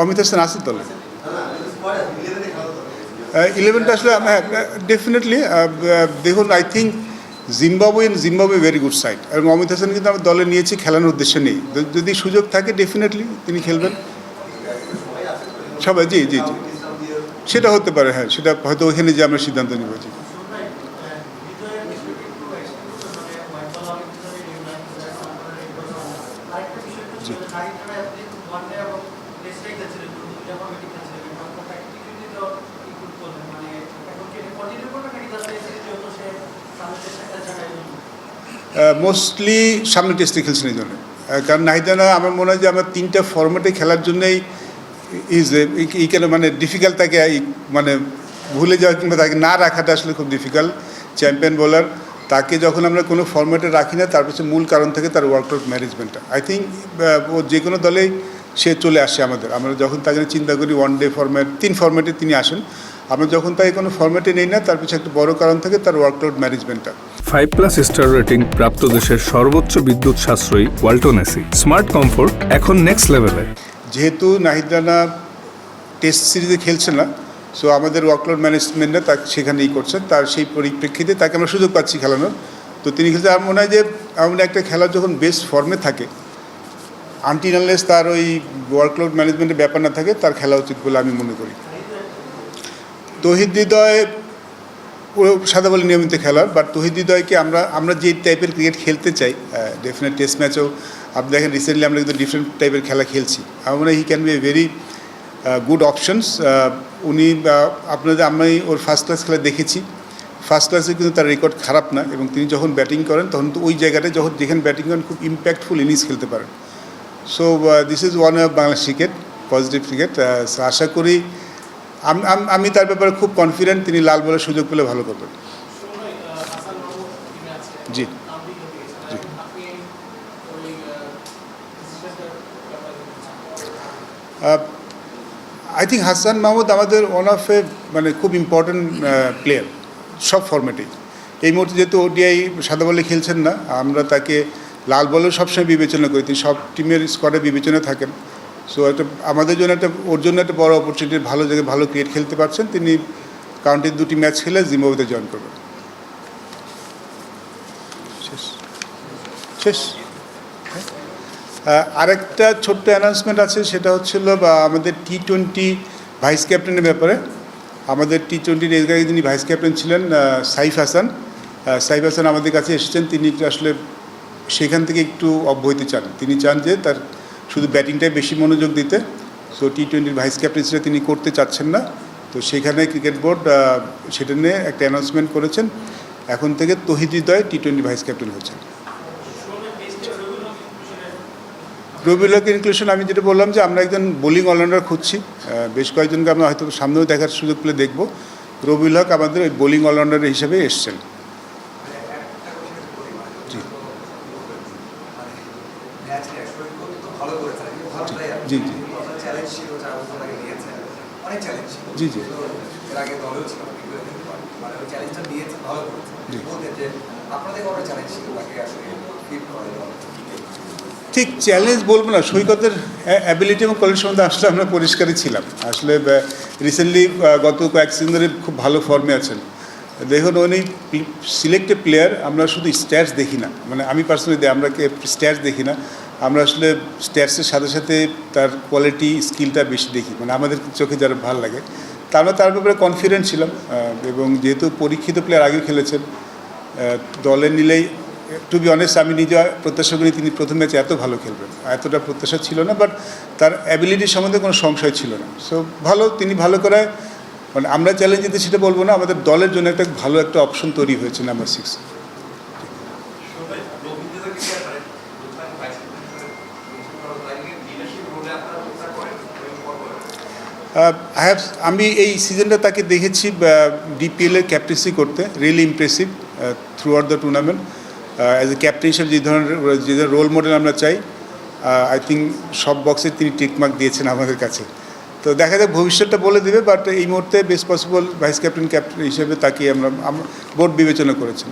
অমিত হাসান আছে দলে। 11টা আসলে ডেফিনেটলি দেখুন, I think Zimbabwe very good side, এবং অমিত হাসান কিন্তু আমরা দলে নিয়েছি খেলানোর উদ্দেশ্যে নেই। যদি সুযোগ থাকে ডেফিনেটলি তিনি খেলবেন সবাই। জি জি জি, সেটা হতে পারে, হ্যাঁ, সেটা হয়তো ওইখানে যে আমরা সিদ্ধান্ত নিব। জি, মোস্টলি সামনে টেস্টে খেলছেন এই জন্য, কারণ নাহিদানা আমার মনে হয় যে আমরা 3টা ফরম্যাটে খেলার জন্যই কেন মানে ডিফিকাল্ট, তাকে মানে ভুলে যাওয়া কিংবা তাকে না রাখাটা আসলে খুব ডিফিকাল্ট। চ্যাম্পিয়ন বোলার, তাকে যখন আমরা কোনো ফরম্যাটে রাখি না, তার পিছনে মূল কারণ থেকে তার ওয়ার্কআউট ম্যানেজমেন্টটা। আই থিঙ্ক ও যে কোনো দলেই সে চলে আসে আমরা যখন তাকে চিন্তা করি 1 ডে ফরম্যাট, 3 ফরম্যাটে তিনি আসেন। আমরা যখন তাকে কোনো ফরম্যাটে নেই না, তার পিছনে একটা বড় কারণ থেকে তার ওয়ার্কআউট ম্যানেজমেন্টটা। 5+ স্টার রেটিং প্রাপ্ত দেশের সর্বোচ্চ বিদ্যুৎ সাশ্রয়ী ওয়ালটন এসি স্মার্ট কমফোর্ট এখন নেক্সট লেভেলে। যেহেতু নাহিদ রানা টেস্ট সিরিজে খেলছে না, সো আমাদের ওয়ার্কলোড ম্যানেজমেন্টটা তাকে সেখানেই করছেন, তার সেই পরিপ্রেক্ষিতে তাকে আমরা সুযোগ পাচ্ছি খেলানোর। তো তিনি খেলতে আমার মনে হয় যে এমন একটা খেলার যখন বেস্ট ফর্মে থাকে, আনটিল আনলেস তার ওই ওয়ার্কলোড ম্যানেজমেন্টের ব্যাপার না থাকে, তার খেলা উচিত বলে আমি মনে করি। তৌহিদ হৃদয় সাদা বলে নিয়মিত খেলার, বাট তৌহিদ হৃদয়কে আমরা যে টাইপের ক্রিকেট খেলতে চাই, ডেফিনেট টেস্ট ম্যাচেও আপনি দেখেন রিসেন্টলি আমরা কিন্তু ডিফারেন্ট টাইপের খেলা খেলছি। আমার মনে হয় he can B a very good options. উনি আমি ওর ফার্স্ট ক্লাস খেলা দেখেছি, ফার্স্ট ক্লাসে কিন্তু তার রেকর্ড খারাপ না, এবং তিনি যখন ব্যাটিং করেন তখন তো ওই জায়গাটায় যেখানে ব্যাটিং করেন খুব ইম্প্যাক্টফুল ইনিংস খেলতে পারেন। So this is one of Bangladesh cricket, positive cricket. আশা করি আমি তার ব্যাপারে খুব কনফিডেন্ট, তিনি লাল বলের সুযোগ পেলে ভালো করবেন। জি জি, আই থিঙ্ক হাসান মাহমুদ আমাদের ওয়ান অফ এ মানে খুব ইম্পর্টেন্ট প্লেয়ার সব ফরম্যাটেই। এই মুহূর্তে যেহেতু ওডিআই সাদা বলে খেলছেন না, আমরা তাকে লাল বলেও সবসময় বিবেচনা করি, তিনি সব টিমের স্কোয়াডে বিবেচনা থাকেন। সো একটা আমাদের জন্য ওর জন্য একটা বড় অপরচুনিটি, ভালো জায়গায় ভালো ক্রিকেট খেলতে পারছেন তিনি। কাউন্টির 2টি ম্যাচ খেলে জিম্বাবুয়েতে জয়েন করবেন। শেষ। আরেকটা ছোট্ট অ্যানাউন্সমেন্ট আছে, সেটা হচ্ছিল আমাদের T20 ভাইস ক্যাপ্টেনের ব্যাপারে। আমাদের T20 এর আগে যিনি ভাইস ক্যাপ্টেন ছিলেন সাইফ হাসান আমাদের কাছে এসেছেন। তিনি আসলে সেখান থেকে একটু অব্যাহতি চান, তিনি চান যে তার শুধু ব্যাটিংটাই বেশি মনোযোগ দিতে। সো T20 ভাইস ক্যাপ্টেন হিসেবে তিনি করতে চাচ্ছেন না। তো সেখানে ক্রিকেট বোর্ড সেটা নিয়ে একটা অ্যানাউন্সমেন্ট করেছেন, এখন থেকে তৌহিদ হৃদয় T20 ভাইস ক্যাপ্টেন হচ্ছেন। রবিউল হক ইনক্লুশন, আমি যেটা বললাম যে আমরা একজন বোলিং অলরাউন্ডার খুঁজছি, বেশ কয়েকজনকে আমরা হয়তো সামনেও দেখার সুযোগ পেলে দেখব। রবিউল হক আমাদের ওই বোলিং অলরাউন্ডার হিসেবে এসছেন। জি জি জি জি ঠিক চ্যালেঞ্জ বলবো না, সৈকতের অ্যাবিলিটি এবং কোয়ালিটির সম্বন্ধে আসলে আমরা পরিষ্কারই ছিলাম। আসলে রিসেন্টলি গত কয়েক সিজন ধরে খুব ভালো ফর্মে আছেন। দেখুন, উনি সিলেক্টেড প্লেয়ার, আমরা শুধু স্ট্যাটস দেখি না, মানে আমি পার্সোনালি আমরা স্ট্যাটস দেখি না, আমরা আসলে স্ট্যাটসের সাথে সাথে তার কোয়ালিটি স্কিলটা বেশি দেখি, মানে আমাদের চোখে যারা ভালো লাগে। তা আমরা তার ব্যাপারে কনফিডেন্ট ছিলাম, এবং যেহেতু পরীক্ষিত প্লেয়ার আগেও খেলেছেন, দলে নিলেই টু বি অনেস্ট আমি নিজে প্রত্যাশা করি তিনি প্রথম ম্যাচে এত ভালো খেলবেন, এতটা প্রত্যাশা ছিল না, বাট তার অ্যাবিলিটির সম্বন্ধে কোনো সংশয় ছিল না। সো তিনি ভালো করে, মানে আমরা চ্যালেঞ্জ দিতে সেটা বলবো না, আমাদের দলের জন্য একটা ভালো একটা অপশন তৈরি হয়েছে নাম্বার 6। আমি এই সিজনটা তাকে দেখেছি ডিপিএলের ক্যাপ্টেন্সি করতে, really impressive through out the tournament. As a captain হিসেবে যে রোল মডেল আমরা চাই, আই থিঙ্ক সব বক্সে তিনি টিকমার্ক দিয়েছেন আমাদের কাছে। তো দেখা যাক ভবিষ্যৎটা বলে দেবে, বাট এই মুহূর্তে বেস্ট পসিবল ভাইস ক্যাপ্টেন হিসেবে তাকে আমরা বোর্ড বিবেচনা করেছেন।